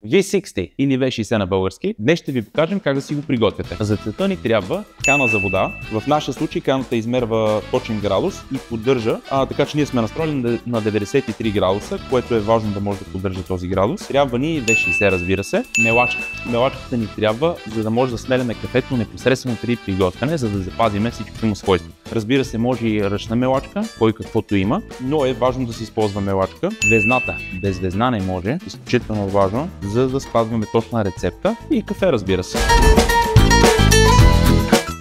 V60 или V60 на български. Днес ще ви покажем как да си го приготвяте. За целта ни трябва кана за вода. В нашия случай каната измерва точен градус и поддържа, така че ние сме настроили на 93 градуса, което е важно да може да поддържа този градус. Трябва ни V60, разбира се, мелачка. Мелачката ни трябва, за да може да смеляме кафето непосредствено при приготвяне, за да запазим всичките му свойства. Разбира се, може и ръчна мелачка, кой каквото има, но е важно да се използва мелачка. Везната, без везна не може, изключително важно, за да спазваме точна рецепта, и кафе, разбира се.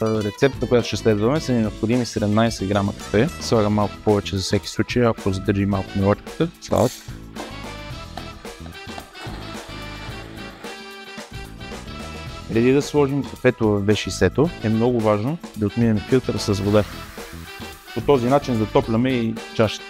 Рецептата, която ще следваме, са ни необходими 17 грама кафе. Слагам малко повече за всеки случай, ако задържи малко мелачката. Слагат. Преди да сложим кафето в V60, е много важно да отминем филтъра с вода. По този начин затопляме и чашата.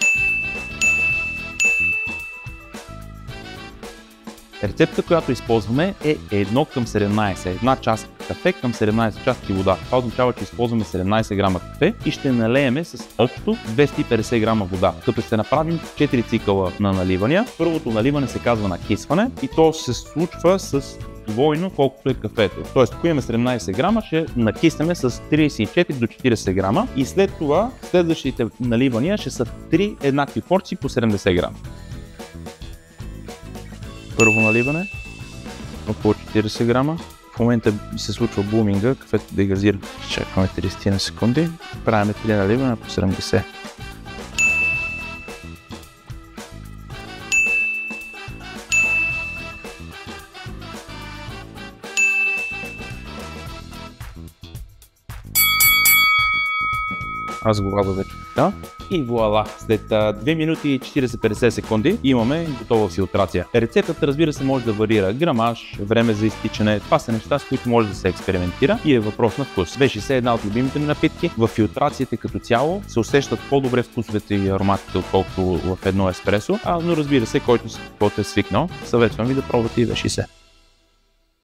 Рецептата, която използваме, е 1:17. Една част кафе към 17 части вода. Това означава, че използваме 17 грама кафе и ще налееме с общо 250 грама вода. Като ще направим 4 цикъла на наливания. Първото наливане се казва накисване и то се случва с двойно колкото е кафето. Тоест, ако имаме 17 грама, ще накиснем с 34 до 40 грама и след това следващите наливания ще са 3 еднакви порции по 70 грама. Първо наливане, около 40 грама. В момента се случва буминга, кафето дегазира. Чакаме 30 на секунди. Правим 3 наливане по 70. Аз го ладя вече така. И вуала! След 2 минути и 40-50 секунди имаме готова филтрация. Рецептата, разбира се, може да варира грамаж, време за изтичане. Това са неща, с които може да се експериментира и е въпрос на вкус. V60 е една от любимите ми напитки. В филтрацията като цяло се усещат по-добре вкусовете и ароматите, отколкото в едно еспресо. Но разбира се, който е свикнал, съветвам ви да пробвате и V60.